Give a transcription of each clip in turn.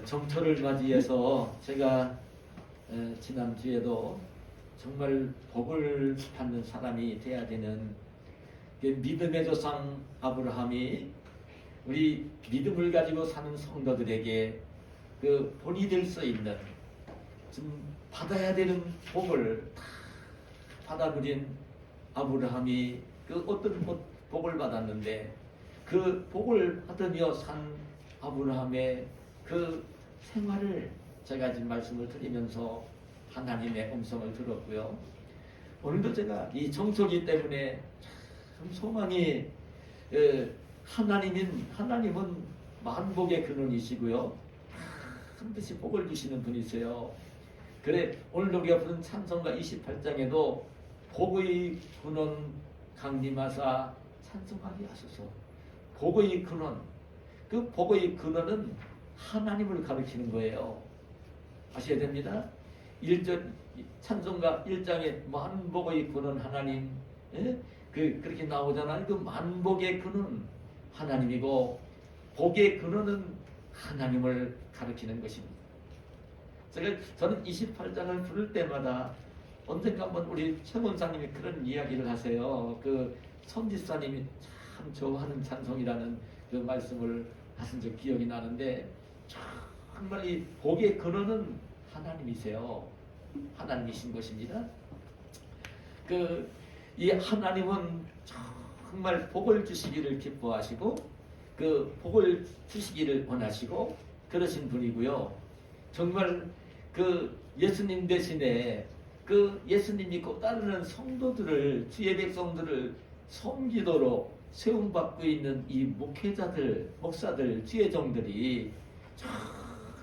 정철을 맞이해서 제가 지난주에도 정말 복을 받는 사람이 돼야 되는 그 믿음의 조상 아브라함이 우리 믿음을 가지고 사는 성도들에게 그 본이 될 수 있는 좀 받아야 되는 복을 다 받아들인 아브라함이 그 어떤 복을 받았는데 그 복을 받으며 산 아브라함의 그 생활을 제가 지금 말씀을 드리면서 하나님의 음성을 들었고요. 오늘도 제가 이 정초기 때문에 참 소망이 하나님은 만복의 근원이시고요. 반드시 복을 주시는 분이세요. 그래 오늘 우리가 부른 찬송가 28장에도 복의 근원 강림하사 찬송하게 하소서. 복의 근원, 그 복의 근원은 하나님을 가리키는 거예요. 아셔야 됩니다. 1절 찬송가 1장에 만복의 근원 하나님, 그렇게 나오잖아요. 그 만복의 근원 하나님이고 복의 근원은 하나님을 가리키는 것입니다. 저는 28장을 부를 때마다 언젠가 한번 우리 최원사님이 그런 이야기를 하세요. 그 선지사님이 참 좋아하는 찬송이라는 그 말씀을 하신 적 기억이 나는데, 정말 이 복의 근원은 하나님이세요. 하나님이신 것입니다. 이 하나님은 정말 복을 주시기를 기뻐하시고 그 복을 주시기를 원하시고 그러신 분이고요. 정말 그 예수님 대신에 그 예수님 믿고 따르는 성도들을, 주의 백성들을 섬기도록 세움받고 있는 이 목회자들, 목사들, 주의 종들이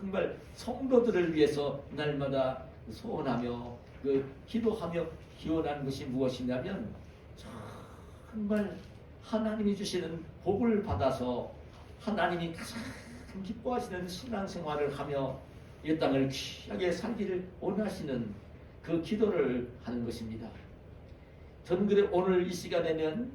정말 성도들을 위해서 날마다 소원하며 기도하며 기원하는 것이 무엇이냐면 정말 하나님이 주시는 복을 받아서 하나님이 가장 기뻐하시는 신앙생활을 하며 이 땅을 귀하게 살기를 원하시는 그 기도를 하는 것입니다. 저는 그래 오늘 이 시간에는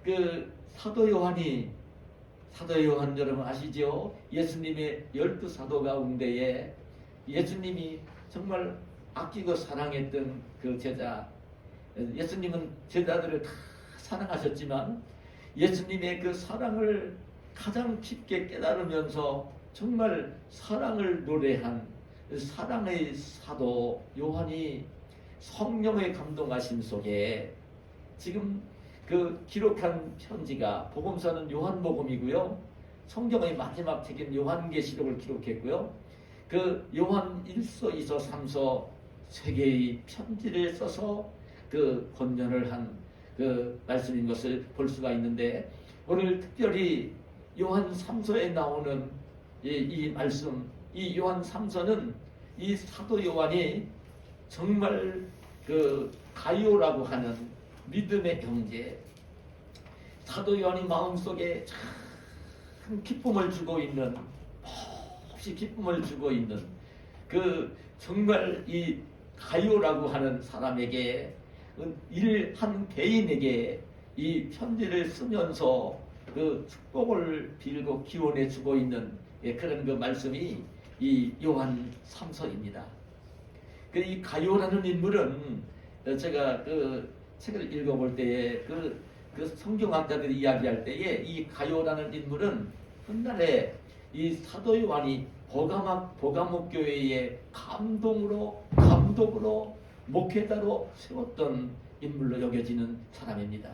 그 사도 요한 여러분 아시죠? 예수님의 12사도 가운데에 예수님이 정말 아끼고 사랑했던 그 제자, 예수님은 제자들을 다 사랑하셨지만 예수님의 그 사랑을 가장 깊게 깨달으면서 정말 사랑을 노래한 사랑의 사도 요한이 성령의 감동하심 속에 지금 그 기록한 편지가 복음서는 요한복음이고요. 성경의 마지막 책인 요한계시록을 기록했고요. 그 요한 1서, 2서, 3서 세 개의 편지를 써서 그 권면을 한 그 말씀인 것을 볼 수가 있는데, 오늘 특별히 요한 3서에 나오는 이 말씀, 이 요한 3서는 이 사도 요한이 정말 그 가이오라고 하는 믿음의 형제, 사도 요한이 마음속에 참 기쁨을 주고 있는, 몹시 기쁨을 주고 있는 그 정말 이 가이오라고 하는 사람에게, 한 개인에게 이 편지를 쓰면서 그 축복을 빌고 기원해 주고 있는 그런 그 말씀이 이 요한 3서입니다. 이 가이오라는 인물은 제가 그 책을 읽어볼 때에 그 성경학자들이 이야기할 때에 이 가이오라는 인물은 훗날에 이 사도 요한이 버가목 교회의 감독으로 목회자로 세웠던 인물로 여겨지는 사람입니다.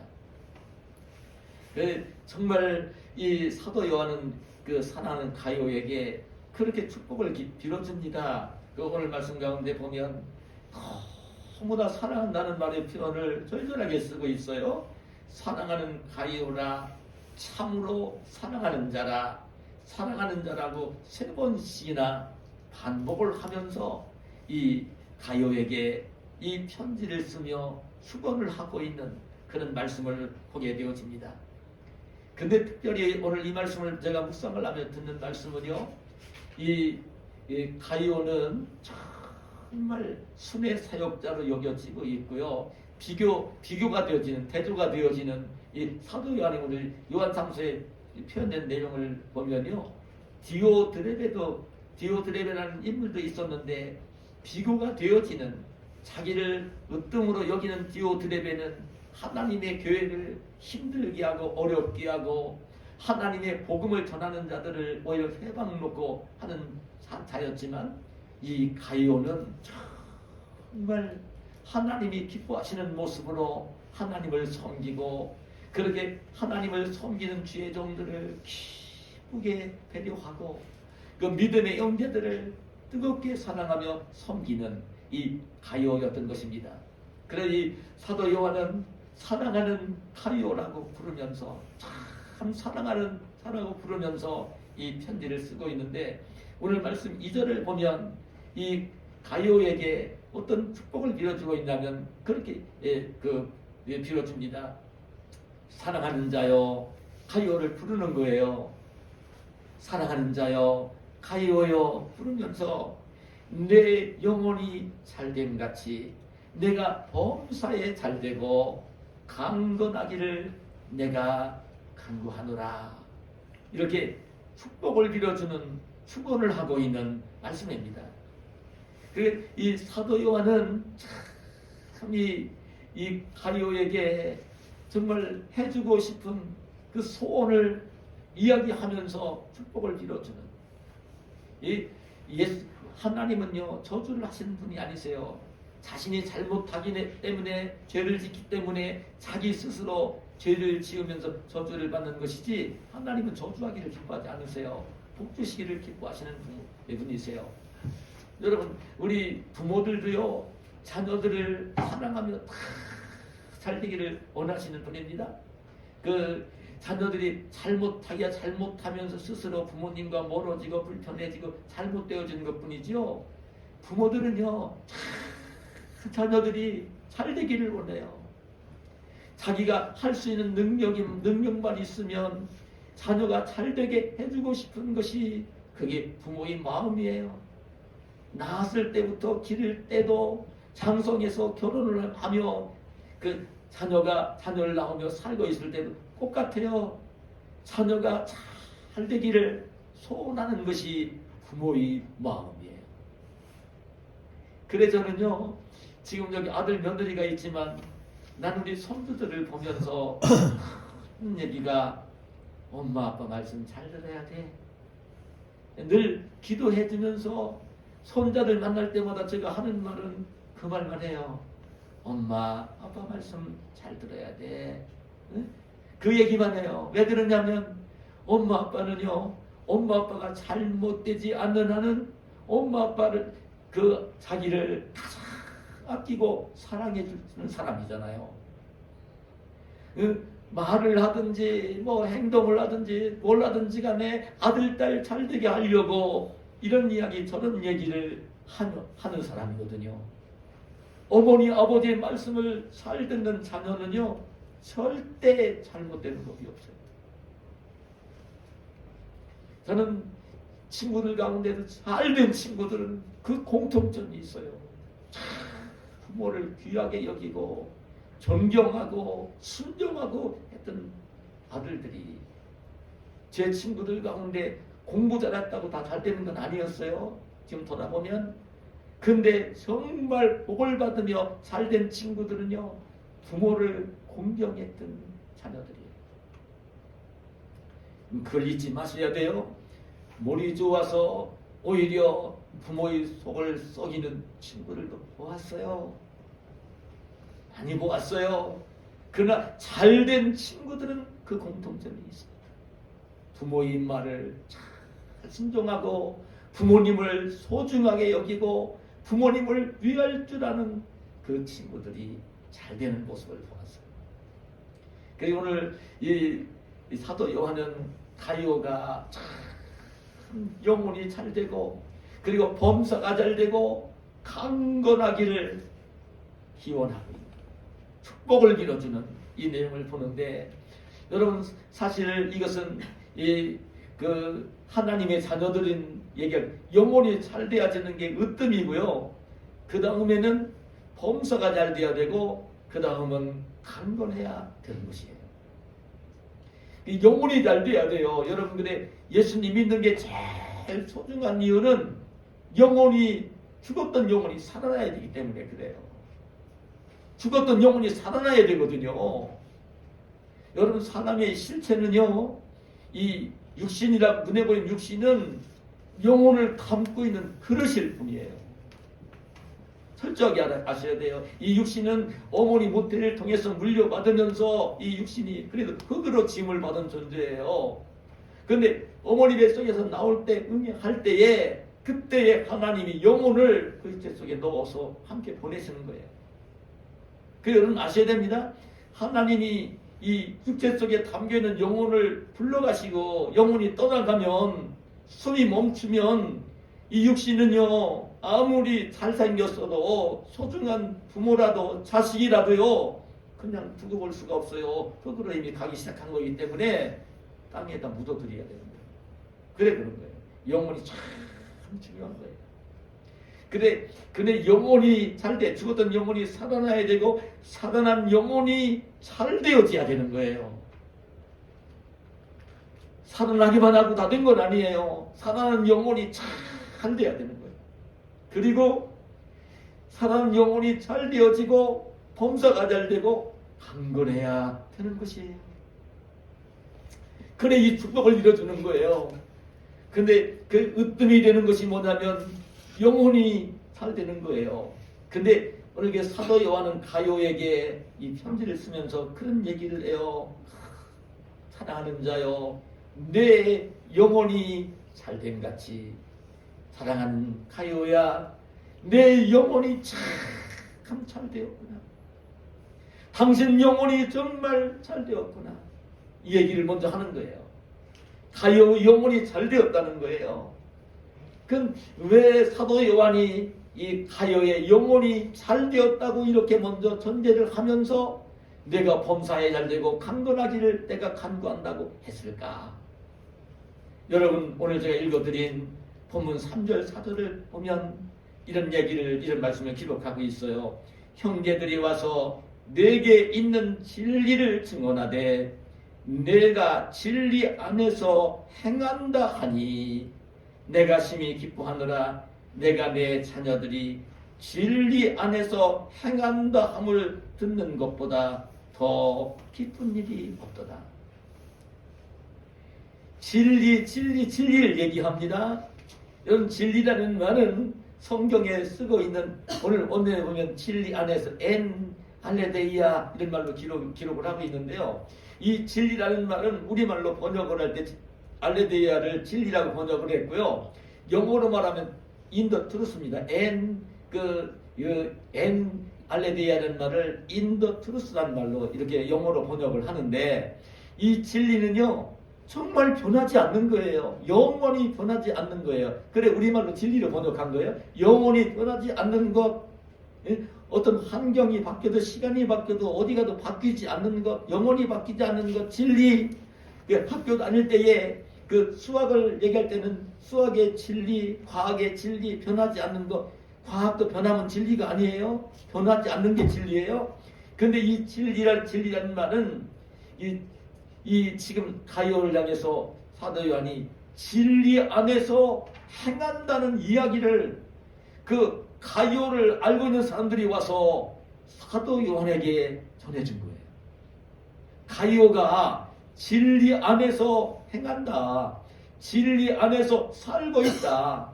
정말 이 사도 요한은 그 사랑하는 가이오에게 그렇게 축복을 빌어줍니다. 오늘 말씀 가운데 보면 너무나 사랑한다는 말의 표현을 절절하게 쓰고 있어요. 사랑하는 가이오라, 참으로 사랑하는 자라고 3번씩이나 반복을 하면서 이 가이오에게 이 편지를 쓰며 축원을 하고 있는 그런 말씀을 보게 되어집니다. 근데 특별히 오늘 이 말씀을 제가 묵상을 하며 듣는 말씀은요, 이 가이오는 정말 순의 사역자로 여겨지고 있고요. 비교가 되어지는, 대조가 되어지는 이 사도 요한이 오늘 요한 3서에 표현된 내용을 보면요, 디오드레베도 디오드레베라는 인물도 있었는데 비교가 되어지는 자기를 으뜸으로 여기는 디오드레베는 하나님의 교회를 힘들게 하고 어렵게 하고 하나님의 복음을 전하는 자들을 오히려 해방 놓고 하는 자였지만 이 가이오는 정말 하나님이 기뻐하시는 모습으로 하나님을 섬기고 그렇게 하나님을 섬기는 주의 종들을 기쁘게 배려하고 그 믿음의 형제들을 뜨겁게 사랑하며 섬기는 이 가이오였던 것입니다. 그래서 이 사도 요한은 사랑하는 가이오라고 부르면서 참 사랑하는 사라고 부르면서 이 편지를 쓰고 있는데 오늘 말씀 2절을 보면 이 가이오에게 어떤 축복을 빌어주고 있냐면 그렇게 빌어줍니다. 사랑하는 자여 가이오를 부르는 거예요. 사랑하는 자여 가이오여 부르면서 내 영혼이 잘됨 같이 내가 범사에 잘되고 강건하기를 내가 간구하노라. 이렇게 축복을 빌어주는 축원을 하고 있는 말씀입니다. 이 사도 요한은 참 이 가이오에게 정말 해주고 싶은 그 소원을 이야기하면서 축복을 빌어주는 하나님은요 저주를 하시는 분이 아니세요. 자신이 잘못하기 때문에 죄를 짓기 때문에 자기 스스로 죄를 지으면서 저주를 받는 것이지 하나님은 저주하기를 기뻐하지 않으세요. 복 주시기를 기뻐하시는 분이세요. 여러분 우리 부모들도요 자녀들을 사랑하며 다 잘되기를 원하시는 분입니다. 그 자녀들이 잘못하면서 스스로 부모님과 멀어지고 불편해지고 잘못되어지는 것뿐이지요. 부모들은요 자녀들이 잘되기를 원해요. 자기가 할 수 있는 능력만 있으면 자녀가 잘되게 해주고 싶은 것이 그게 부모의 마음이에요. 낳았을 때부터 기를 때도 장성해서 결혼을 하며 그 자녀를 낳으며 살고 있을 때도 똑같아요. 자녀가 잘 되기를 소원하는 것이 부모의 마음이에요. 그래 저는요 지금 여기 아들 며느리가 있지만 난 우리 손주들을 보면서 하는 얘기가 엄마 아빠 말씀 잘 들어야 돼. 늘 기도해 주면서 손자들 만날 때마다 제가 하는 말은 그 말만 해요. 엄마 아빠 말씀 잘 들어야 돼. 응? 그 얘기만 해요. 왜 그러냐면 엄마 아빠는요 엄마 아빠가 잘못되지 않는 한은 엄마 아빠를 자기를 가장 아끼고 사랑해 주는 사람이잖아요. 말을 하든지 뭐 행동을 하든지 뭘 하든지 간에 아들 딸 잘되게 하려고 이런 이야기 저런 얘기를 하는 사람이거든요. 어머니 아버지의 말씀을 잘 듣는 자녀는요 절대 잘못되는 법이 없어요. 저는 친구들 가운데도 잘된 친구들은 그 공통점이 있어요. 부모를 귀하게 여기고 존경하고 순종하고 했던 아들들이 제 친구들 가운데 공부 잘했다고 다 잘되는 건 아니었어요. 지금 돌아보면. 근데 정말 복을 받으며 잘된 친구들은요 부모를 공경했던 자녀들이에요. 그걸 잊지 마셔야 돼요. 머리 좋아서 오히려 부모의 속을 썩이는 친구들도 보았어요. 많이 보았어요. 그러나 잘된 친구들은 그 공통점이 있습니다. 부모의 말을 잘 순종하고 부모님을 소중하게 여기고 부모님을 위할 줄 아는 그 친구들이 잘 되는 모습을 보았어요. 그리고 오늘 이 사도 요한은 가이오가 참 영혼이 잘 되고 그리고 범사가 잘 되고 강건하기를 기원하고 있는 축복을 빌어주는 이 내용을 보는데 여러분 사실 이것은 그 하나님의 자녀들인 얘기를 영혼이 잘 돼야 되는 게 으뜸이고요. 그 다음에는 범사가 잘 돼야 되고 그 다음은 강건해야 되는 것이에요. 이 영혼이 잘 돼야 돼요. 여러분 근데 예수님 믿는 게 제일 제일 소중한 이유는 영혼이 죽었던 영혼이 살아나야 되기 때문에 그래요. 죽었던 영혼이 살아나야 되거든요. 여러분 사람의 실체는요, 이 육신이라 눈에 보이는 육신은 영혼을 담고 있는 그릇일 뿐이에요. 철저하게 아셔야 돼요. 이 육신은 어머니 모태를 통해서 물려받으면서 이 육신이 그래도 흙으로 짐을 받은 존재예요. 그런데 어머니 뱃속에서 나올 때 응애할 때에 그때에 하나님이 영혼을 그 육체 속에 넣어서 함께 보내시는 거예요. 그래서 여러분 아셔야 됩니다. 하나님이 이 육체 속에 담겨있는 영혼을 불러가시고 영혼이 떠나가면 숨이 멈추면 이 육신은요 아무리 잘생겼어도 소중한 부모라도 자식이라도요 그냥 두고 볼 수가 없어요. 흙으로 이미 가기 시작한 거기 때문에 땅에다 묻어드려야 되는 거예요. 그래 그런 거예요. 영혼이 참 중요한 거예요. 근데 영혼이 잘돼 죽었던 영혼이 살아나야 되고 살아난 영혼이 잘 되어져야 되는 거예요. 살아나기만 하고 다 된 건 아니에요. 살아난 영혼이 잘 돼야 되는 거예요. 그리고 살아난 영혼이 잘 되어지고 범사가 잘 되고 강건해야 되는 것이에요. 그래 이 축복을 이뤄주는 거예요. 근데 그 으뜸이 되는 것이 뭐냐면 영혼이 잘 되는 거예요. 근데 오늘 사도 요한은 가요에게 이 편지를 쓰면서 그런 얘기를 해요. 사랑하는 자여, 내 영혼이 잘됨 같이 사랑하는 가요야, 내 영혼이 참 잘 되었구나. 당신 영혼이 정말 잘 되었구나. 이 얘기를 먼저 하는 거예요. 가요 영혼이 잘 되었다는 거예요. 그럼 왜 사도 요한이 이 가요의 영혼이 잘 되었다고 이렇게 먼저 전제를 하면서 내가 범사에 잘 되고 강건하기를 내가 간구한다고 했을까? 여러분 오늘 제가 읽어드린 본문 3절 4절을 보면 이런 말씀을 기록하고 있어요. 형제들이 와서 내게 있는 진리를 증언하되 내가 진리 안에서 행한다 하니 내가 심히 기뻐하노라. 내가 내 자녀들이 진리 안에서 행한다 함을 듣는 것보다 더 기쁜 일이 없도다. 진리를 얘기합니다. 여러분 진리라는 말은 성경에 쓰고 있는 오늘 보면 진리 안에서 알레데이아 이런 말로 기록을 하고 있는데요. 이 진리라는 말은 우리말로 번역을 할 때 알레데이아를 진리라고 번역을 했고요. 영어로 말하면 인더 트루스입니다. 알레데이아라는 말을 인더 트루스라는 말로 이렇게 영어로 번역을 하는데 이 진리는요 정말 변하지 않는 거예요. 영원히 변하지 않는 거예요. 그래 우리말로 진리를 번역한 거예요. 영원히 변하지 않는 것, 어떤 환경이 바뀌어도 시간이 바뀌어도 어디 가도 바뀌지 않는 것, 영원히 바뀌지 않는 것, 진리. 학교 다닐 때에 그 수학을 얘기할 때는 수학의 진리, 과학의 진리, 변하지 않는 것. 과학도 변하면 진리가 아니에요. 변하지 않는 게 진리예요. 그런데 이 진리라는 말은 이 지금 가요를 향해서 사도 요한이 진리 안에서 행한다는 이야기를 그 가요를 알고 있는 사람들이 와서 사도 요한에게 전해준 거예요. 가요가 진리 안에서 행한다. 진리 안에서 살고 있다.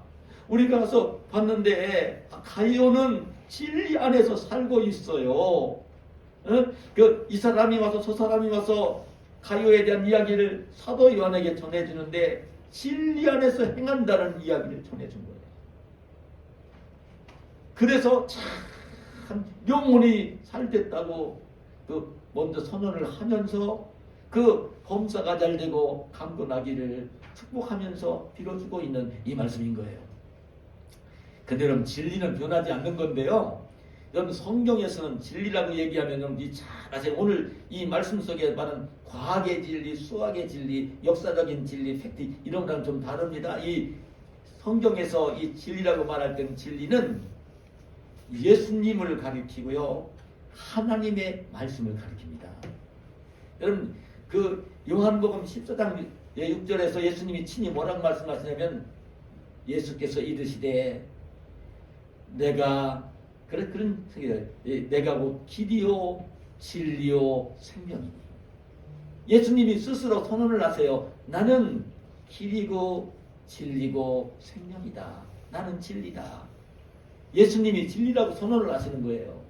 우리가 가서 봤는데 가요는 진리 안에서 살고 있어요. 이 사람이 와서 저 사람이 와서 가요에 대한 이야기를 사도 요한에게 전해주는데 진리 안에서 행한다는 이야기를 전해준 거예요. 그래서 참 영혼이 살됐다고 먼저 선언을 하면서 그 범사가 잘 되고 강건하기를 축복하면서 빌어주고 있는 이 말씀인 거예요. 근데 여러분 진리는 변하지 않는 건데요. 여러분 성경에서는 진리라고 얘기하면 여러분 잘 아세요. 오늘 이 말씀 속에 말하는 과학의 진리, 수학의 진리, 역사적인 진리, 팩트 이런 거랑 좀 다릅니다. 이 성경에서 이 진리라고 말할 때는 진리는 예수님을 가리키고요. 하나님의 말씀을 가리킵니다. 여러분 그 요한복음 14장 6절에서 예수님이 친히 뭐라고 말씀하시냐면 예수께서 이르시되 그런 내가 곧 길이요 진리요 생명이니. 예수님이 스스로 선언을 하세요. 나는 길이고 진리고 생명이다. 나는 진리다. 예수님이 진리라고 선언을 하시는 거예요.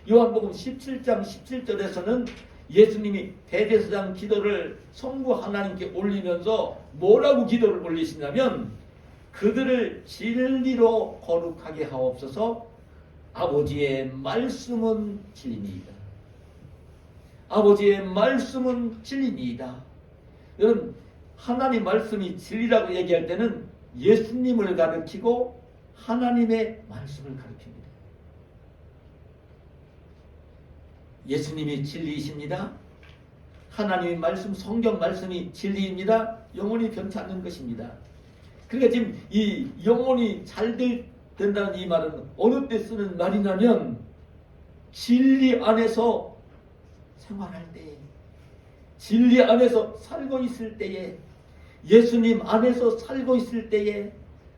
요한복음 17장 17절에서는 예수님이 대제사장 기도를 성부 하나님께 올리면서 뭐라고 기도를 올리시냐면 그들을 진리로 거룩하게 하옵소서. 아버지의 말씀은 진리니이다. 아버지의 말씀은 진리니이다. 여러분, 하나님 말씀이 진리라고 얘기할 때는 예수님을 가리키고 하나님의 말씀을 가리킵니다. 예수님이 진리이십니다. 하나님의 말씀, 성경 말씀이 진리입니다. 영혼이 변치 않는 것입니다. 그러니까 지금 이 영혼이 잘 된다는 이 말은 어느 때 쓰는 말이냐면 진리 안에서 생활할 때에, 진리 안에서 살고 있을 때에, 예수님 안에서 살고 있을 때에,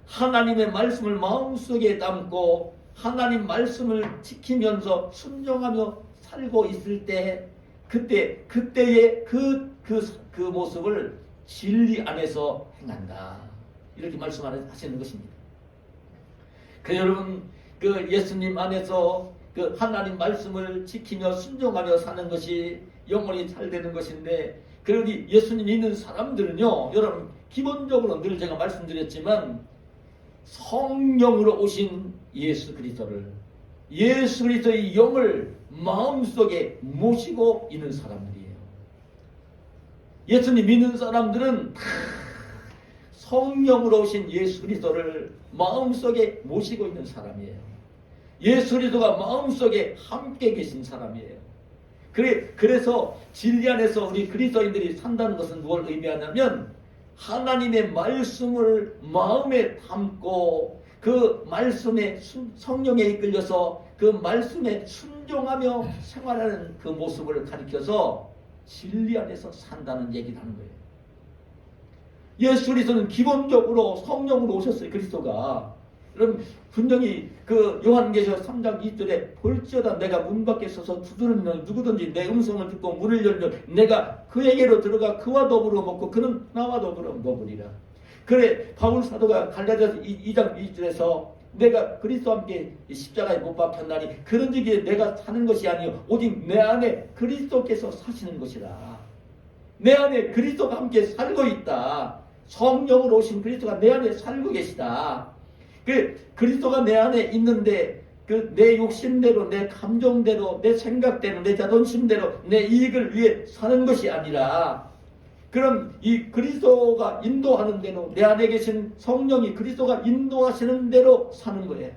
하나님의 말씀을 마음속에 담고 하나님 말씀을 지키면서 순종하며 살고 있을 때, 그때의 그 모습을 진리 안에서 행한다. 이렇게 말씀하시는 것입니다. 그 여러분, 그 예수님 안에서 그 하나님 말씀을 지키며 순종하며 사는 것이 영혼이 잘 되는 것인데, 그러니 예수님 믿는 사람들은요, 여러분 기본적으로 늘 제가 말씀드렸지만 성령으로 오신 예수 그리스도의 영을 마음속에 모시고 있는 사람들이에요. 예수님 믿는 사람들은 다 성령으로 오신 예수 그리스도를 마음속에 모시고 있는 사람이에요. 예수 그리스도가 마음속에 함께 계신 사람이에요. 그래서 진리 안에서 우리 그리스도인들이 산다는 것은 무엇을 의미하냐면 하나님의 말씀을 마음에 담고 그 말씀에 성령에 이끌려서 그 말씀에 순종하며 생활하는 그 모습을 가리켜서 진리 안에서 산다는 얘기를 하는 거예요. 예수 그리스도는 기본적으로 성령으로 오셨어요. 그리스도가. 여러분 분명히 그 요한계시록 3장 2절에 볼지어다 내가 문 밖에 서서 두드리면 누구든지 내 음성을 듣고 문을 열면 내가 그에게로 들어가 그와 더불어 먹고 그는 나와 더불어 먹으리라. 그래 바울 사도가 갈라디아서 2장 2절에서 내가 그리스도와 함께 십자가에 못 박혔나니 그런즉 내가 사는 것이 아니요 오직 내 안에 그리스도께서 사시는 것이라. 내 안에 그리스도가 함께 살고 있다. 성령으로 오신 그리스도가 내 안에 살고 계시다. 그리스도가 내 안에 있는데 내 욕심대로, 내 감정대로, 내 생각대로, 내 자존심대로 내 이익을 위해 사는 것이 아니라 그럼 이 그리스도가 인도하는 대로 내 안에 계신 성령이 그리스도가 인도하시는 대로 사는 거예요.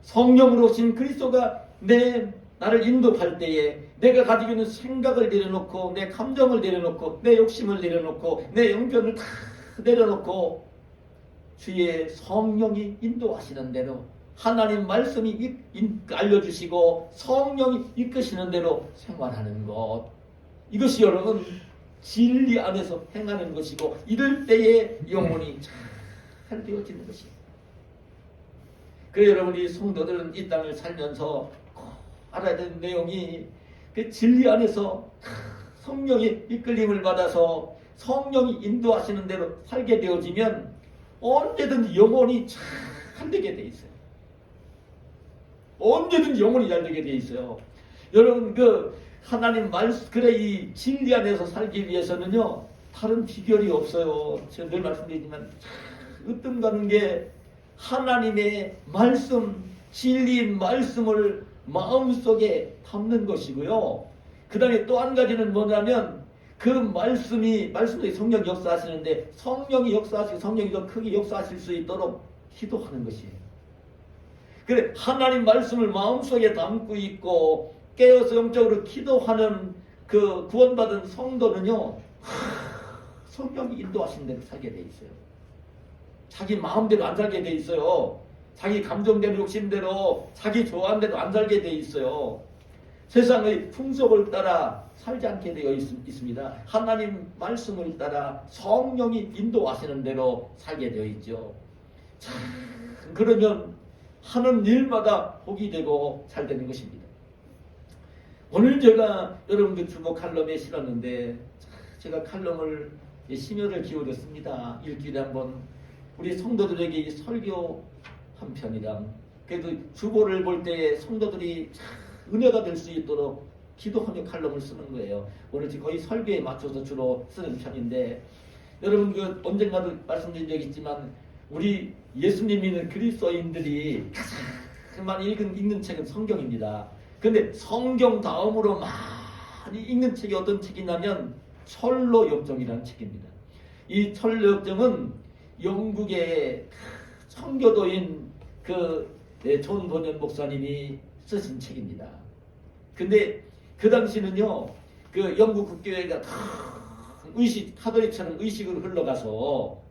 성령으로 오신 그리스도가 나를 인도할 때에 내가 가지고 있는 생각을 내려놓고 내 감정을 내려놓고 내 욕심을 내려놓고 내 영변을 다 내려놓고 주의 성령이 인도하시는 대로 하나님 말씀이 알려주시고 성령이 이끄시는 대로 생활하는 것, 이것이 여러분 진리 안에서 행하는 것이고 이럴 때에 영혼이 잘 되어지는 것이에요. 그래서 여러분이 성도들은 이 땅을 살면서 꼭 알아야 되는 내용이 그 진리 안에서 성령의 이끌림을 받아서 성령이 인도하시는 대로 살게 되어지면 언제든지 영혼이 잘 되게 돼 있어요. 언제든지 영혼이 잘 되게 돼 있어요. 여러분 하나님 말씀 이 진리 안에서 살기 위해서는요 다른 비결이 없어요. 제가 늘 말씀드리지만 으뜸 가는 게 하나님의 말씀, 진리인 말씀을 마음속에 담는 것이고요. 그 다음에 또 한 가지는 뭐냐면 그 말씀이 성령이 역사하시는데 성령이 역사하시고 성령이 더 크게 역사하실 수 있도록 기도하는 것이에요. 그래 하나님 말씀을 마음속에 담고 있고 깨어서 영적으로 기도하는 그 구원받은 성도는요 성령이 인도하시는 대로 살게 돼 있어요. 자기 마음대로 안 살게 돼 있어요. 자기 감정대로 욕심대로 자기 좋아하는 대로 안 살게 돼 있어요. 세상의 풍속을 따라 살지 않게 되어 있습니다. 하나님 말씀을 따라 성령이 인도하시는 대로 살게 되어 있죠. 자, 그러면 하는 일마다 복이 되고 잘 되는 것입니다. 오늘 제가 여러분들 주보 칼럼에 실었는데 제가 칼럼을 심혈을 기울였습니다. 일주일에 한번 우리 성도들에게 설교 한 편이랑 그래도 주보를 볼 때 성도들이 은혜가 될 수 있도록 기도하며 칼럼을 쓰는 거예요. 오늘 거의 설교에 맞춰서 주로 쓰는 편인데 여러분 그 언젠가도 말씀드린 적이 있지만 우리 예수님 믿는 그리스도인들이 가장 많이 읽는 책은 성경입니다. 근데 성경 다음으로 많이 읽는 책이 어떤 책이냐면 철로역정이라는 책입니다. 이 철로역정은 영국의 청교도인 존 버년 목사님이 쓰신 책입니다. 근데 그 당시는요, 그 영국 국교회가 의식, 카톨릭처럼 의식으로 흘러가서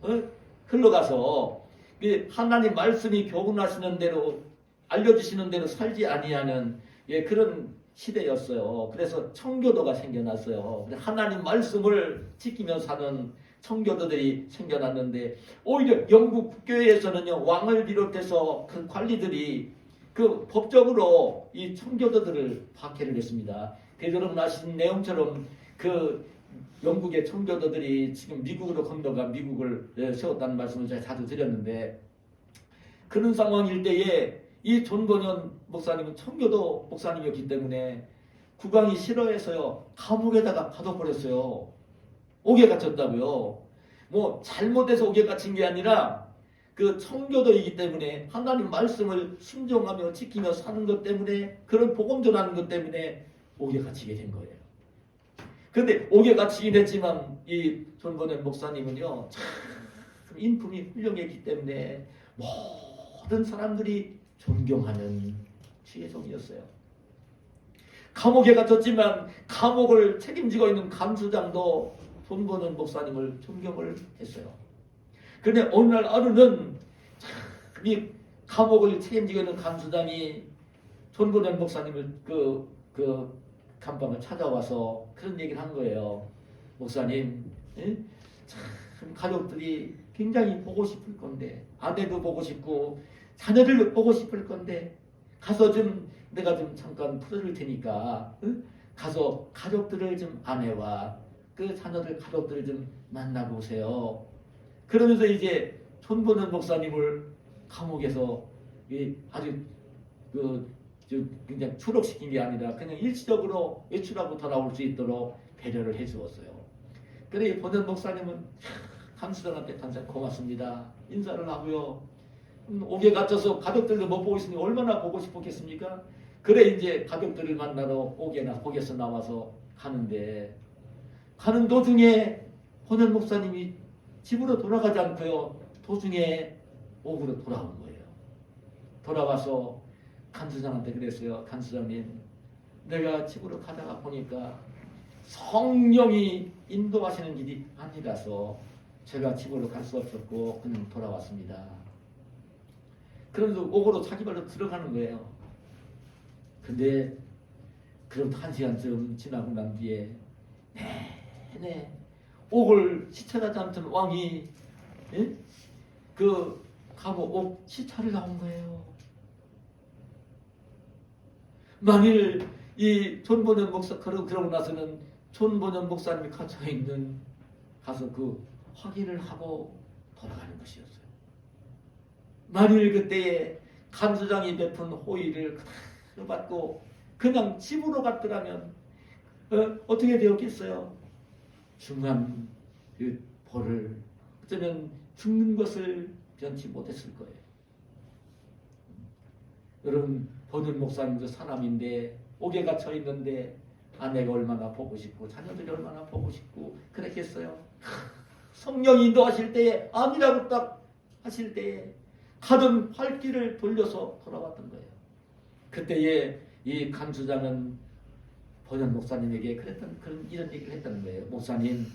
하나님 말씀이 교훈하시는 대로 알려주시는 대로 살지 아니하는 그런 시대였어요. 그래서 청교도가 생겨났어요. 하나님 말씀을 지키며 사는 청교도들이 생겨났는데 오히려 영국 국교회에서는요, 왕을 비롯해서 그 관리들이 그 법적으로 이 청교도들을 박해를 했습니다. 여러분 아시는 내용처럼 그 영국의 청교도들이 지금 미국으로 건너가 미국을 세웠다는 말씀을 제가 자주 드렸는데 그런 상황일 때에 이 존 버년 목사님은 청교도 목사님이었기 때문에 국왕이 싫어해서요 감옥에다가 가둬버렸어요. 옥에 갇혔다고요. 뭐 잘못해서 옥에 갇힌 게 아니라 그 청교도이기 때문에 하나님 말씀을 순종하며 지키며 사는 것 때문에 그런 복음 전하는 것 때문에 옥에 갇히게 된 거예요. 그런데 옥에 갇히긴 했지만 이 존 버년 목사님은요 참 인품이 훌륭했기 때문에 모든 사람들이 존경하는 지혜종이었어요. 감옥에 갇혔지만 감옥을 책임지고 있는 감수장도 존 버년 목사님을 존경을 했어요. 그런데 어느 날 하루는 이 감옥을 책임지고 있는 감수장이 존 버년 목사님을 그 감방을 찾아와서 그런 얘기를 한 거예요. 목사님, 참 가족들이 굉장히 보고 싶을 건데 아내도 보고 싶고 자녀들도 보고 싶을 건데 가서 좀 내가 좀 잠깐 풀어줄 테니까 가서 가족들을 좀 아내와 그 자녀들 가족들을 좀 만나고 오세요. 그러면서 이제 존 버년 목사님을 감옥에서 아주 그냥 추록시킨 게 아니라 그냥 일시적으로 외출하고 돌아올 수 있도록 배려를 해주었어요. 그래 버년 목사님은 감수장한테 감사 고맙습니다. 인사를 하고요. 옥에 갇혀서 가족들도 못 보고 있으니 얼마나 보고 싶었겠습니까? 그래 이제 가족들을 만나러 옥에서 나와서 가는데 가는 도중에 버년 목사님이 집으로 돌아가지 않고요. 도중에 옥으로 돌아온 거예요. 돌아와서 간수장한테 그랬어요. 간수장님, 내가 집으로 가다가 보니까 성령이 인도하시는 길이 아니라서 제가 집으로 갈 수 없었고 그냥 돌아왔습니다. 그래서 옥으로 자기 발로 들어가는 거예요. 근데 그럼 1시간쯤 지나고 난 뒤에 내내 옥을 시찰하지 않던 왕이 그 감옥 옥 시찰을 나온 거예요. 만일 이 존 버년 목사 그러고 나서는 존 버년 목사님이 갇혀 있는 가서 그 확인을 하고 돌아가는 것이었어요. 만일 그때에 감수장이 베푼 호의를 그대로 받고 그냥 집으로 갔더라면 어떻게 되었겠어요? 중한 그 벌을 어쩌면 죽는 것을 변치 못했을 거예요. 여러분 버년 목사님도 사람인데 옥에 갇혀 있는데 아내가 얼마나 보고 싶고 자녀들이 얼마나 보고 싶고 그랬겠어요. 성령이 인도하실 때에 아니라고 딱 하실 때에 가던 활기를 돌려서 돌아왔던 거예요. 그때에 이 감수장은 버년 목사님에게 이런 얘기를 했다는 거예요. 목사님,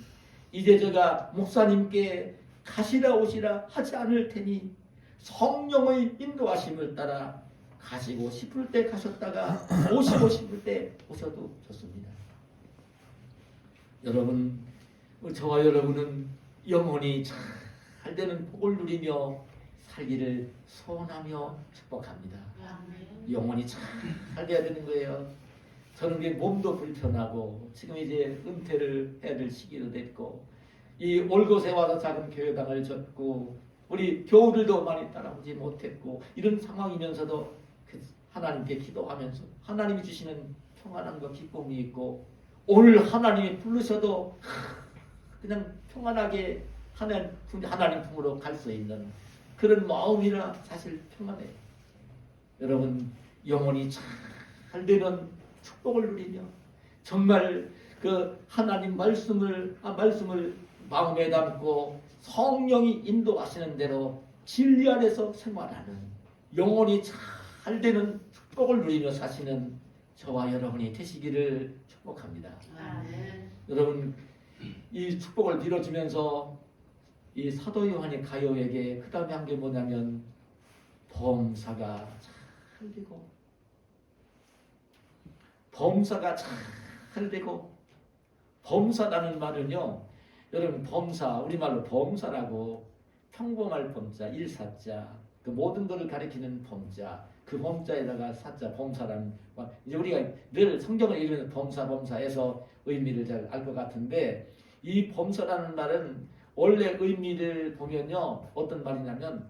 이제 제가 목사님께 가시라 오시라 하지 않을 테니 성령의 인도하심을 따라 가시고 싶을 때 가셨다가 오시고 싶을 때 오셔도 좋습니다. 여러분, 저와 여러분은 영원히 잘 되는 복을 누리며 살기를 소원하며 축복합니다. 영원히 잘 돼야 되는 거예요. 저는 이제 몸도 불편하고 지금 이제 은퇴를 해야 될 시기도 됐고 이 올곳에 와서 작은 교회당을 졌고 우리 교우들도 많이 따라오지 못했고 이런 상황이면서도 하나님께 기도하면서 하나님이 주시는 평안함과 기쁨이 있고 오늘 하나님이 부르셔도 그냥 평안하게 하나님 품으로 갈 수 있는 그런 마음이라 사실 평안해요. 여러분 영원히 잘 되는 축복을 누리며 정말 그 하나님 말씀을 마음에 담고 성령이 인도하시는 대로 진리 안에서 생활하는 영원히 잘 되는 축복을 누리며 사시는 저와 여러분이 되시기를 축복합니다. 여러분 이 축복을 빌어주면서 이 사도 요한이 가요에게 그 다음에 한 게 뭐냐면 범사가 잘 되고 범사라는 말은요 여러분 범사 우리말로 범사라고 평범할 범자 일사자 그 모든 것을 가리키는 범자 그 범자에다가 사자 범사라는 이제 우리가 늘 성경을 읽으면서 범사에서 의미를 잘 알 것 같은데 이 범사라는 말은 원래 의미를 보면요 어떤 말이냐면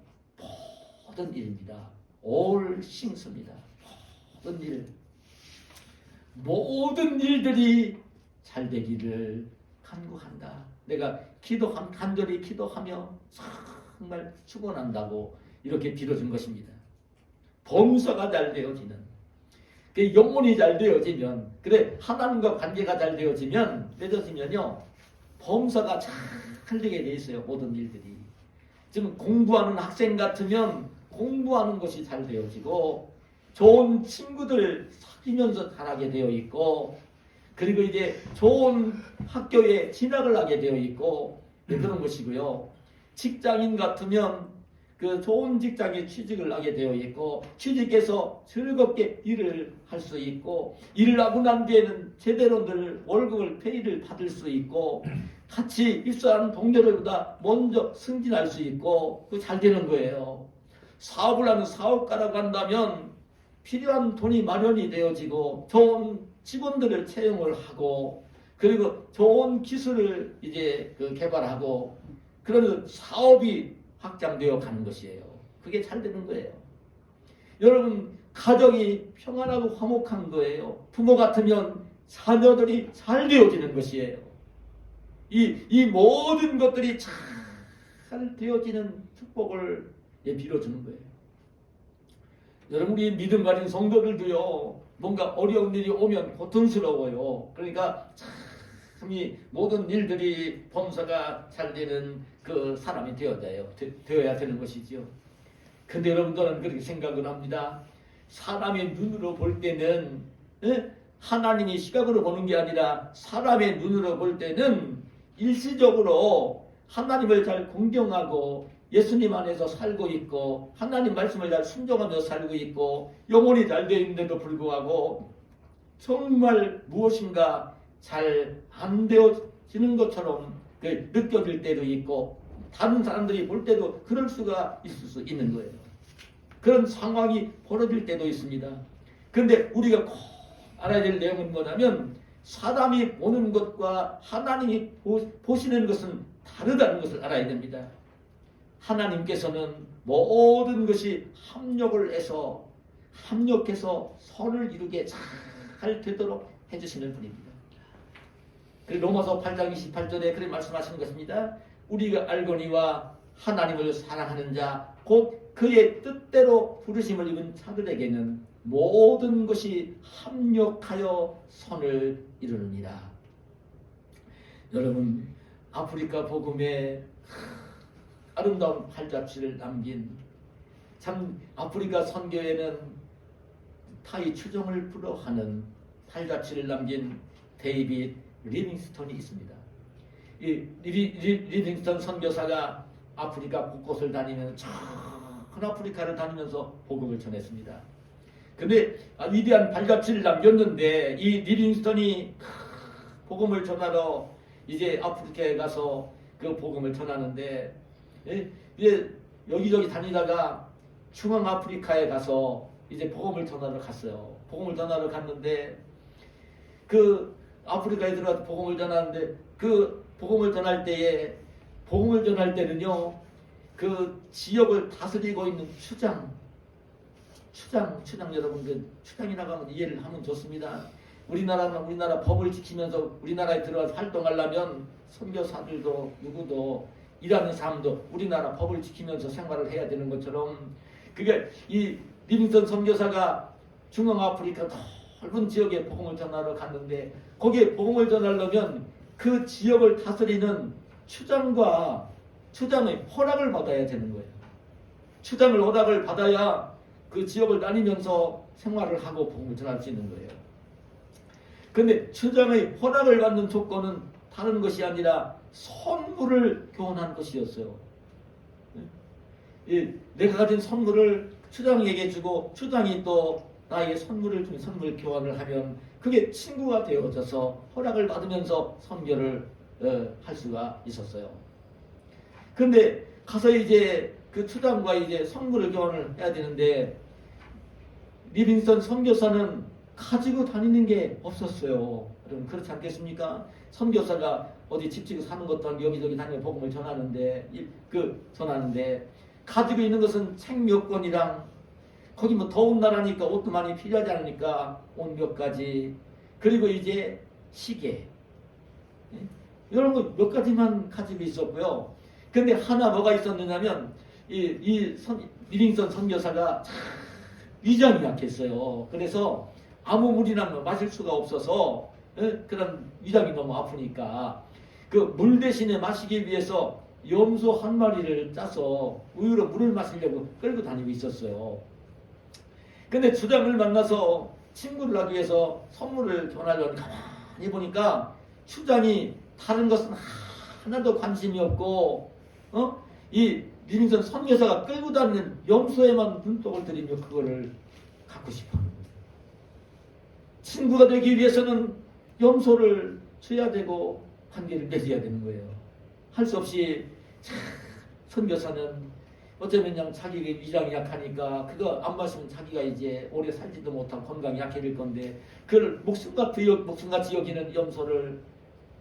모든 일입니다. all things입니다. 모든 일들이 잘 되기를 간구한다. 내가 간절히 기도하며 정말 축원한다고 이렇게 빌어준 것입니다. 범사가 잘 되어지는 영혼이 잘 되어지면 그래 하나님과 관계가 잘 맺어지면요 범사가 잘 되게 돼 있어요. 모든 일들이 지금 공부하는 학생 같으면 공부하는 것이 잘 되어지고 좋은 친구들 사귀면서 잘하게 되어 있고 그리고 이제 좋은 학교에 진학을 하게 되어 있고 그런 것이고요. 직장인 같으면 그 좋은 직장에 취직을 하게 되어 있고 취직해서 즐겁게 일을 할 수 있고 일을 하고 난 뒤에는 제대로 늘 월급을 페이를 받을 수 있고 같이 입사하는 동료들보다 먼저 승진할 수 있고 그 잘 되는 거예요. 사업을 하는 사업가라고 한다면 필요한 돈이 마련이 되어지고 좋은 직원들을 채용을 하고 그리고 좋은 기술을 이제 개발하고 그러면 사업이 확장되어 가는 것이에요. 그게 잘 되는 거예요. 여러분 가정이 평안하고 화목한 거예요. 부모 같으면 자녀들이 잘 되어지는 것이에요. 이 모든 것들이 잘 되어지는 축복을 빌어주는 거예요. 여러분 우리 믿음 가진 성도들도요 뭔가 어려운 일이 오면 고통스러워요. 그러니까 참 이 모든 일들이 범사가 잘 되는 그 사람이 되어야 되는 것이죠. 근데 여러분들은 그렇게 생각을 합니다. 사람의 눈으로 볼 때는 하나님이 시각으로 보는 게 아니라 사람의 눈으로 볼 때는 일시적으로 하나님을 잘 공경하고 예수님 안에서 살고 있고 하나님 말씀을 잘 순종하며 살고 있고 영혼이 잘 되어 있는데도 불구하고 정말 무엇인가 잘 안 되어지는 것처럼 느껴질 때도 있고 다른 사람들이 볼 때도 그럴 수가 있을 수 있는 거예요. 그런 상황이 벌어질 때도 있습니다. 그런데 우리가 꼭 알아야 될 내용은 뭐냐면 사람이 보는 것과 하나님이 보시는 것은 다르다는 것을 알아야 됩니다. 하나님께서는 모든 것이 합력해서 선을 이루게 잘 되도록 해주시는 분입니다. 그리고 로마서 8장 28절에 그렇게 말씀하시는 것입니다. 우리가 알거니와 하나님을 사랑하는 자 곧 그의 뜻대로 부르심을 입은 자들에게는 모든 것이 합력하여 선을 이루느니라. 여러분 아프리카 복음에 아름다운 팔자취를 남긴 참 아프리카 선교에는 타이 추종을 불허하는 팔자취를 남긴 데이빗 리빙스턴이 있습니다. 이 리빙스턴 선교사가 아프리카 곳곳을 다니면서 전 아프리카를 다니면서 복음을 전했습니다. 근데 위대한 발자취를 남겼는데 이 리빙스턴이 복음을 전하러 이제 아프리카에 가서 그 복음을 전하는데 이제 여기저기 다니다가 중앙 아프리카에 가서 이제 복음을 전하러 갔어요. 복음을 전하러 갔는데 그 아프리카에 들어가서 복음을 전하는데 그 복음을 전할 때는요 그 지역을 다스리고 있는 추장 여러분들 추장이라고 하면 이해를 하면 좋습니다. 우리나라 법을 지키면서 우리나라에 들어가서 활동하려면 선교사들도 누구도 일하는 사람도 우리나라 법을 지키면서 생활을 해야 되는 것처럼 그게 이 리빙스턴 선교사가 중앙 아프리카 넓은 지역에 복음을 전하러 갔는데 거기에 복음을 전하려면 그 지역을 다스리는 추장의 허락을 받아야 되는 거예요. 추장을 허락을 받아야 그 지역을 다니면서 생활을 하고 복음을 전할 수 있는 거예요. 근데 추장의 허락을 받는 조건은 다른 것이 아니라 선물을 교환한 것이었어요. 내가 가진 선물을 추장에게 주고 추장이 또 나에게 선물을 주면 선물 교환을 하면 그게 친구가 되어져서 허락을 받으면서 선교를 할 수가 있었어요. 근데 가서 이제 그 추장과 이제 선물을 교환을 해야 되는데 리빙스턴 선교사는 가지고 다니는 게 없었어요. 여러분 그렇지 않겠습니까? 선교사가 어디 집지고 사는 것도 아니고 여기저기 다니며 복음을 전하는데 가지고 있는 것은 책 몇 권이랑 거기 뭐 더운 나라니까 옷도 많이 필요하지 않으니까 옷 몇 가지 그리고 이제 시계 이런 거 몇 가지만 가지고 있었고요. 근데 하나 뭐가 있었느냐면 리빙스턴 선교사가 위장이 약했어요. 그래서 아무 물이나 마실 수가 없어서 그런 위장이 너무 아프니까 그 물 대신에 마시기 위해서 염소 한 마리를 짜서 우유로 물을 마시려고 끌고 다니고 있었어요. 근데 추장을 만나서 친구를 하기 위해서 선물을 전하려니 가만히 보니까 추장이 다른 것은 하나도 관심이 없고 이 리빙스턴 선교사가 끌고 다니는 염소에만 눈독을 들이며 그거를 갖고 싶어 하는 거예요. 친구가 되기 위해서는 염소를 줘야 되고 관계를 맺어야 되는 거예요. 할 수 없이 선교사는 어쩌면 그냥 자기가 위장이 약하니까 그거 안 마시면 자기가 이제 오래 살지도 못하고 건강이 약해질 건데 그걸 목숨같이 여기는 염소를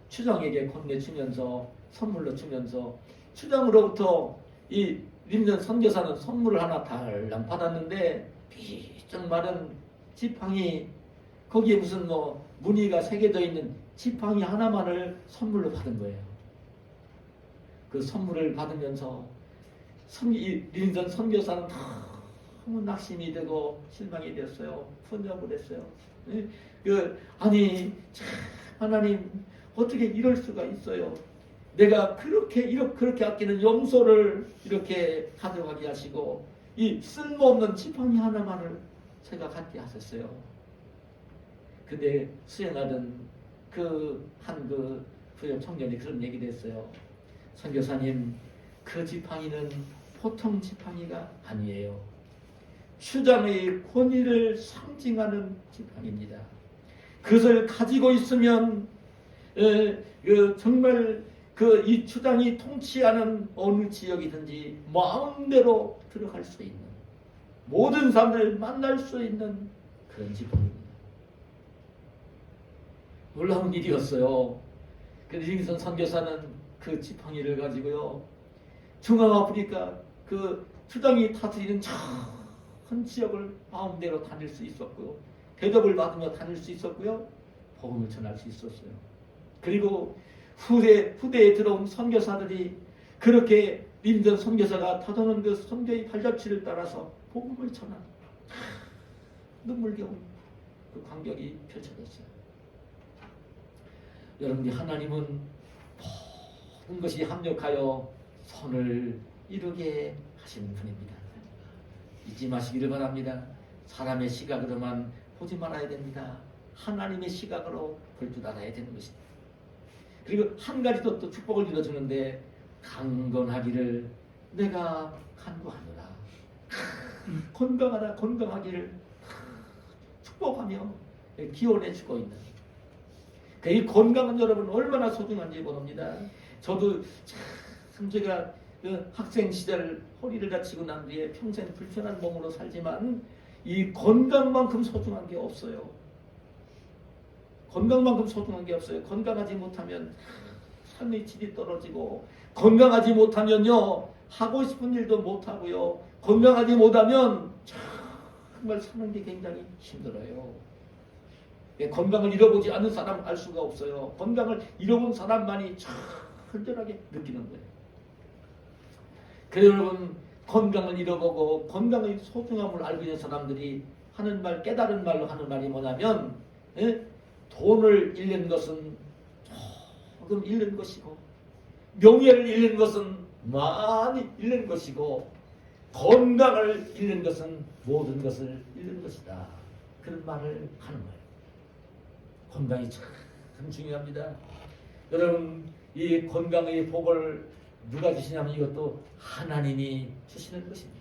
추장에게 건네주면서 선물로 주면서 추장으로부터 이 리빙스턴 선교사는 선물을 하나 달랑 받았는데 비쩍 마른 지팡이 거기에 무슨 뭐 무늬가 새겨져 있는 지팡이 하나만을 선물로 받은 거예요. 그 선물을 받으면서 리빙스턴 선교사는 너무 낙심이 되고 실망이 됐어요. 분잡을 했어요. 아니 참 하나님 어떻게 이럴 수가 있어요. 내가 그렇게 아끼는 염소를 이렇게 가져가게 하시고 이 쓸모없는 지팡이 하나만을 제가 갖게 하셨어요. 근데 수행하던 그 부여 청년이 그런 얘기를 했어요. 선교사님, 그 지팡이는 보통 지팡이가 아니에요. 추장의 권위를 상징하는 지팡이입니다. 그것을 가지고 있으면 정말 이 추장이 통치하는 어느 지역이든지 마음대로 들어갈 수 있는 모든 사람들을 만날 수 있는 그런 지팡이입니다. 놀라운 일이었어요. 리빙스턴 선교사는 그 지팡이를 가지고요 중앙 아프리카 그 추장이 다스리는 큰 지역을 마음대로 다닐 수 있었고요. 대접을 받으며 다닐 수 있었고요. 복음을 전할 수 있었어요. 그리고 후대에 들어온 선교사들이 그렇게 리빙스턴 선교사가 터도는 그 선교의 발자취를 따라서 복음을 전하는 눈물겨운 그 광경이 펼쳐졌어요. 여러분이 하나님은 모든 것이 합력하여 선을 이루게 하시는 분입니다. 잊지 마시기를 바랍니다. 사람의 시각으로만 보지 말아야 됩니다. 하나님의 시각으로 볼 줄 알아야 되는 것입니다. 그리고 한 가지 또 축복을 이뤄주는데 강건하기를 내가 간구하노라. 건강하기를 축복하며 기원해주고 있는 이 건강은 여러분 얼마나 소중한지 모릅니다. 저도 참 제가 그 학생 시절 허리를 다치고 난 뒤에 평생 불편한 몸으로 살지만 이 건강만큼 소중한 게 없어요. 건강만큼 소중한 게 없어요. 건강하지 못하면 삶의 질이 떨어지고, 건강하지 못하면요 하고 싶은 일도 못하고요, 건강하지 못하면 정말 사는 게 굉장히 힘들어요. 건강을 잃어보지 않은 사람은 알 수가 없어요. 건강을 잃어본 사람만이 철저하게 느끼는 거예요. 그래서 여러분, 건강을 잃어보고 건강의 소중함을 알고 있는 사람들이 하는 말, 깨달은 말로 하는 말이 뭐냐면, 돈을 잃는 것은 조금 잃는 것이고, 명예를 잃는 것은 많이 잃는 것이고, 건강을 잃는 것은 모든 것을 잃는 것이다. 그런 말을 하는 거예요. 건강이 참 중요합니다. 여러분, 이 건강의 복을 누가 주시냐면 이것도 하나님이 주시는 것입니다.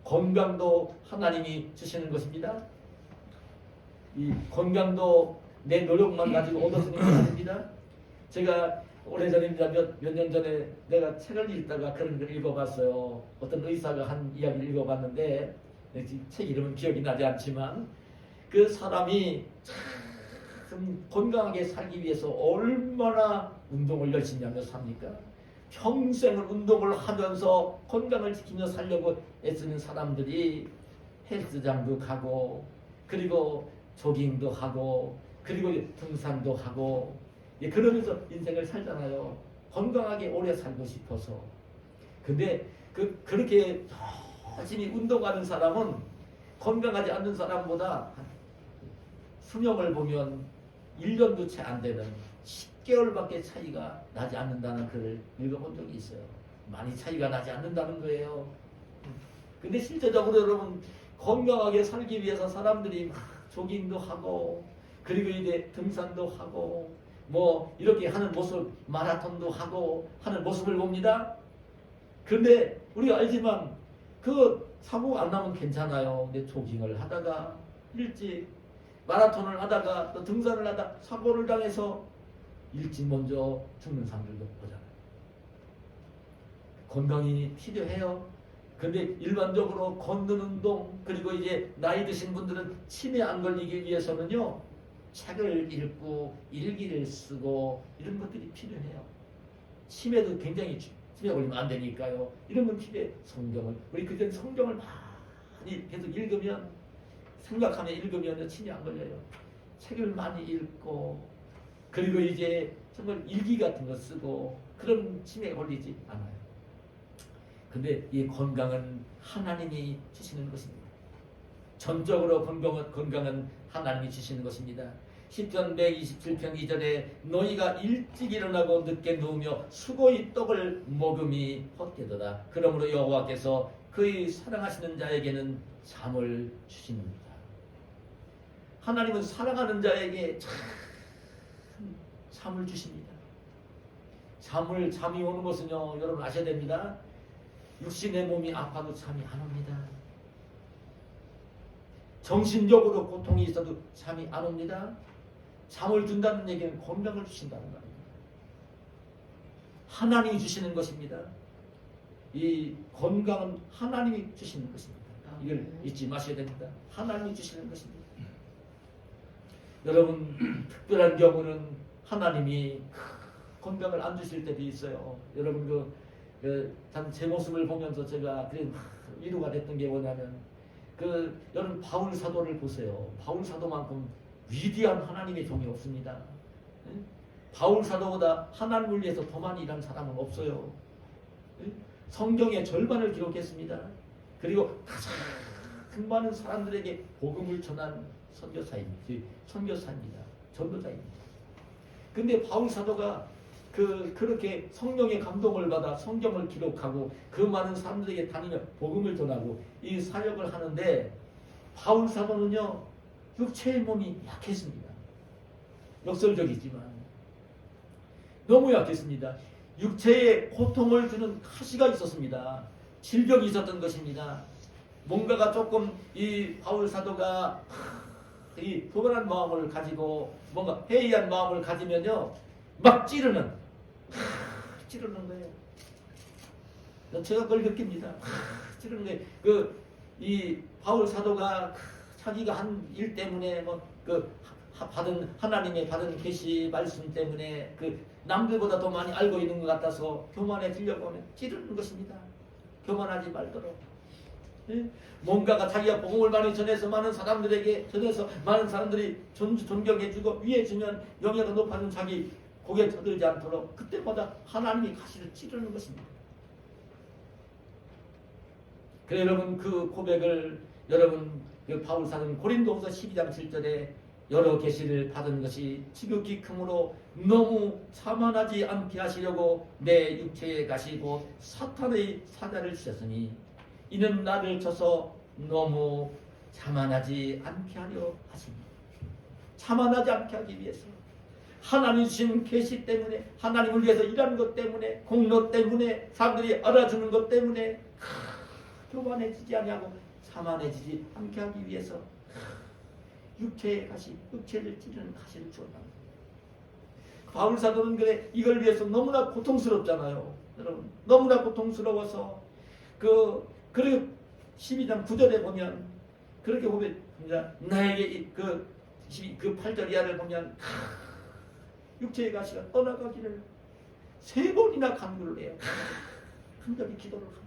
건강도 하나님이 주시는 것입니다. 이 건강도 내 노력만 가지고 얻어서는 것이 아닙니다. 제가 오래전입니다. 몇 년 전에 내가 책을 읽다가 그런 걸 읽어봤어요. 어떤 의사가 한 이야기를 읽어봤는데, 책 이름은 기억이 나지 않지만, 그 사람이 참 건강하게 살기 위해서 얼마나 운동을 열심히 하며 삽니까? 평생을 운동을 하면서 건강을 지키며 살려고 애쓰는 사람들이 헬스장도 가고, 그리고 조깅도 하고, 그리고 등산도 하고, 그러면서 인생을 살잖아요. 건강하게 오래 살고 싶어서. 근데 그렇게 열심히 운동하는 사람은 건강하지 않는 사람보다 수명을 보면 1년도 채 안 되는 10개월밖에 차이가 나지 않는다는 글을 읽어본 적이 있어요. 많이 차이가 나지 않는다는 거예요. 근데 실제적으로 여러분, 건강하게 살기 위해서 사람들이 막 조깅도 하고, 그리고 이제 등산도 하고, 뭐 이렇게 하는 모습, 마라톤도 하고 하는 모습을 봅니다. 그런데 우리가 알지만 그 사고가 안 나면 괜찮아요. 근데 조깅을 하다가 일찍, 마라톤을 하다가 또 등산을 하다 사고를 당해서 일찍 먼저 죽는 사람들도 보잖아요. 건강이 필요해요. 근데 일반적으로 걷는 운동, 그리고 이제 나이 드신 분들은 치매 안 걸리기 위해서는요, 책을 읽고 일기를 쓰고 이런 것들이 필요해요. 치매도 굉장히, 치매 걸리면 안 되니까요. 이런 건 필요해. 성경을, 우리 그때 성경을 많이 계속 읽으면, 생각하며 읽으면 치매 안 걸려요. 책을 많이 읽고, 그리고 이제 정말 일기 같은 거 쓰고, 그런 치매에 걸리지 않아요. 근데 이 건강은 하나님이 주시는 것입니다. 전적으로 건강은 하나님이 주시는 것입니다. 시편 127편 2절에 너희가 일찍 일어나고 늦게 누우며 수고의 떡을 먹음이 헛되도다. 그러므로 여호와께서 그의 사랑하시는 자에게는 잠을 주십니다. 하나님은 사랑하는 자에게 잠을 주십니다. 잠이 오는 것은요, 여러분 아셔야 됩니다. 육신의 몸이 아파도 잠이 안 옵니다. 정신적으로 고통이 있어도 잠이 안 옵니다. 잠을 준다는 얘기는 건강을 주신다는 말입니다. 하나님이 주시는 것입니다. 이 건강은 하나님이 주시는 것입니다. 이걸 잊지 마셔야 됩니다. 하나님이 주시는 것입니다. 여러분, 특별한 경우는 하나님이 건강을 안 주실 때도 있어요. 여러분, 제 모습을 보면서 제가 위로가 됐던 게 뭐냐면, 여러분 바울 사도를 보세요. 바울 사도만큼 위대한 하나님의 종이 없습니다. 바울 사도보다 하나님을 위해서 더 많이 일한 사람은 없어요. 성경의 절반을 기록했습니다. 그리고 가장 많은 사람들에게 복음을 전한 선교사입니다. 전도자입니다. 근데 바울 사도가 그렇게 성령의 감동을 받아 성경을 기록하고 그 많은 사람들에게 다니며 복음을 전하고 이 사역을 하는데, 바울 사도는요, 육체의 몸이 약했습니다. 역설적이지만 너무 약했습니다. 육체에 고통을 주는 가시가 있었습니다. 질병이 있었던 것입니다. 뭔가가 조금 이 바울 사도가 이 교만한 마음을 가지고 뭔가 회의한 마음을 가지면요 막 찌르는 거예요. 제가 그걸 느낍니다. 찌르는 거예요. 이 바울 사도가 자기가 한 일 때문에 받은 하나님의 받은 계시 말씀 때문에 남들보다 더 많이 알고 있는 것 같아서 교만해지려고 하면 찌르는 것입니다. 교만하지 말도록. 예? 뭔가가 자기가 복음을 많이 전해서 많은 사람들에게 전해서 많은 사람들이 존경해주고 위해주면 영예가 높아지면 자기 고개 쳐들지 않도록 그때마다 하나님이 가시를 찌르는 것입니다. 그래 여러분 그 고백을 여러분 바울 사도는 고린도후서 12장 7절에 여러 계시를 받은 것이 지극히 크므로 너무 자만하지 않게 하시려고 내 육체에 가시고 사탄의 사자를 주셨으니 이는 나를 쳐서 너무 자만하지 않게 하려 하십니다. 자만하지 않게 하기 위해서 하나님 주신 계시 때문에 하나님을 위해서 일하는 것 때문에 공로 때문에 사람들이 알아주는 것 때문에 교만해지지 아니하고 자만해지지 않게 하기 위해서 육체의 가시, 육체를 찌르는 가시를 주었다. 바울 사도는 그래 이걸 위해서 너무나 고통스럽잖아요. 여러분 너무나 고통스러워서 그리고 12장 9절에 보면 그렇게 보면 나에게 그 8절 이하를 보면 육체의 가시가 떠나가기를 3번이나 간구를 해요. 간절히 기도를 합니다.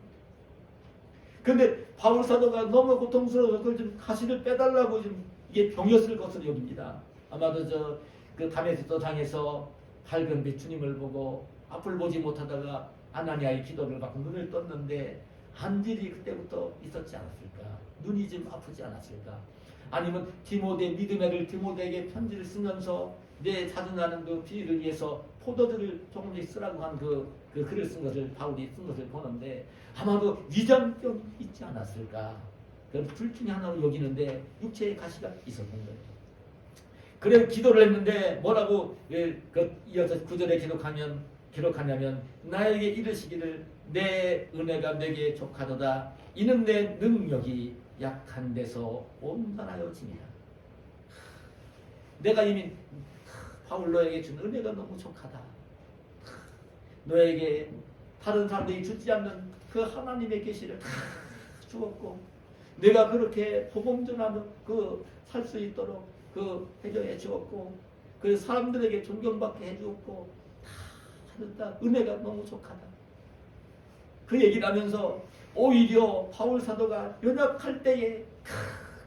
근데 바울 사도가 너무 고통스러워서 그걸 좀 가시를 빼달라고 좀 이게 병이었을 것으로 여깁니다. 아마도 다메섹도 당에서 밝은 빛 주님을 보고 앞을 보지 못하다가 아나니아의 기도를 받고 눈을 떴는데 안질이 그때부터 있었지 않았을까? 눈이 좀 아프지 않았을까? 아니면 믿음의 디모데에게 편지를 쓰면서 내 자주나는 그 비위를 위해서 포도주를 조금씩 쓰라고 한 그 글을 쓴 것을 바울이 쓴 것을 보는데 아마도 위장병이 있지 않았을까? 둘 중에 하나로 여기는데 육체의 가시가 있었던 거예요. 그래 기도를 했는데 뭐라고 이어서 9절에 기록하냐면 나에게 이르시기를 내 은혜가 내게 족하도다 이는 내 능력이 약한 데서 온전하여 집니다. 내가 이미 바울 너에게 준 은혜가 너무 족하다. 너에게 다른 사람들이 주지 않는 그 하나님의 계시를 다 주었고 내가 그렇게 복음 전하며 살 수 있도록 해줘해 주었고 그 사람들에게 존경받게 해주었고 다 하셨다. 은혜가 너무 족하다. 그 얘기를 하면서 오히려 바울 사도가 연약할 때에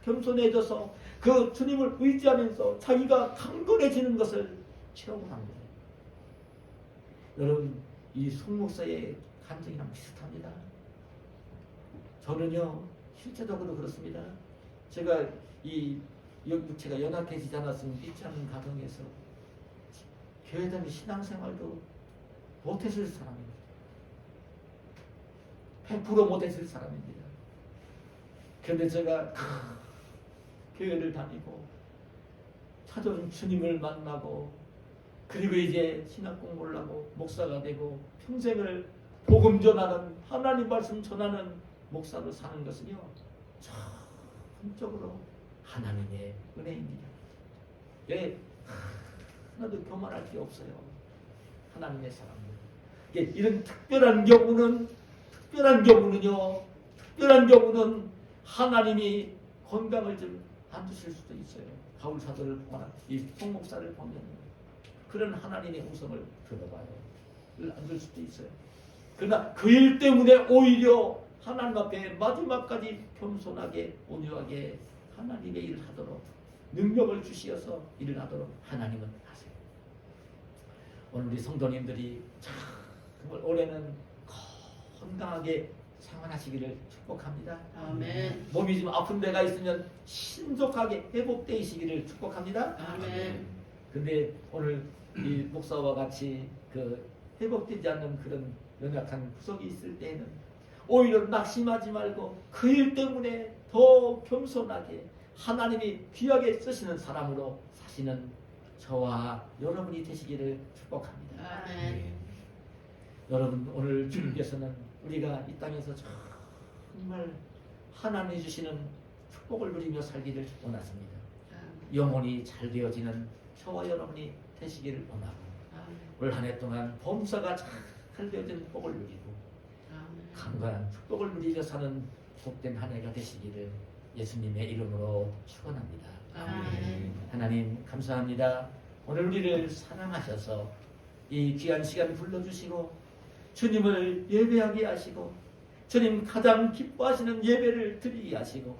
겸손해져서 그 주님을 의지하면서 자기가 강건해지는 것을 체험한 거예요. 여러분 이 송목사의 감정이랑 비슷합니다. 저는요 실제적으로 그렇습니다. 제가 이 육체가 연약해지지 않았으면 믿지 않는 가정에서 교회 다니는 신앙생활도 못했을 사람입니다. 100% 못했을 사람입니다. 그런데 제가 교회를 다니고 찾아온 주님을 만나고 그리고 이제 신학 공부를 하고 목사가 되고 평생을 복음 전하는 하나님 말씀 전하는 목사로 사는 것은요 전적으로 하나님의 은혜입니다. 예, 하나도 교만할 게 없어요. 하나님의 사람들. 이런 특별한 경우는 하나님이 건강을 좀 안 주실 수도 있어요. 바울 사도를 보거나 이 송목사를 보면 그런 하나님의 음성을 들어봐요. 안 줄 수도 있어요. 그러나 그 일 때문에 오히려 하나님 앞에 마지막까지 겸손하게 온유하게 하나님의 일을 하도록 능력을 주시어서 일을 하도록 하나님은 하세요. 오늘 우리 성도님들이 정말 올해는 건강하게 생활하시기를 축복합니다. 아멘. 몸이 좀 아픈 데가 있으면 신속하게 회복되시기를 축복합니다. 아멘. 근데 오늘 이 목사와 같이 회복되지 않는 그런 연약한 구석이 있을 때에는 오히려 낙심하지 말고 그 일 때문에 더 겸손하게 하나님이 귀하게 쓰시는 사람으로 사시는 저와 여러분이 되시기를 축복합니다. 아멘. 여러분 오늘 주님께서는 우리가 이 땅에서 정말 하나님이 주시는 축복을 누리며 살기를 원하십니다. 영혼이 잘 되어지는 저와 여러분이 되시기를 원하고 올 한 해 동안 범사가 잘 되어지는 복을 누리고 강건한 축복을 누리며 사는 복된 한 해가 되시기를 예수님의 이름으로 축원합니다. 하나님 감사합니다. 오늘 우리를 사랑하셔서 이 귀한 시간 불러주시고 주님을 예배하게 하시고 주님 가장 기뻐하시는 예배를 드리게 하시고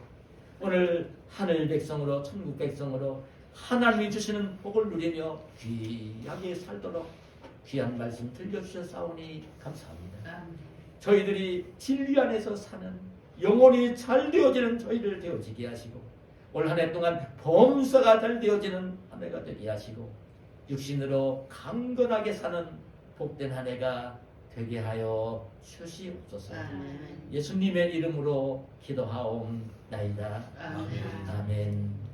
오늘 하늘 백성으로 천국 백성으로 하나님이 주시는 복을 누리며 귀하게 살도록 귀한 말씀 들려주셨사오니 감사합니다. 저희들이 진리 안에서 사는 영혼이 잘 되어지는 저희를 되어지게 하시고 올 한 해 동안 범사가 잘 되어지는 한 해가 되게 하시고 육신으로 강건하게 사는 복된 한 해가 되게 하여 주시옵소서. 예수님의 이름으로 기도하옵나이다. 아멘.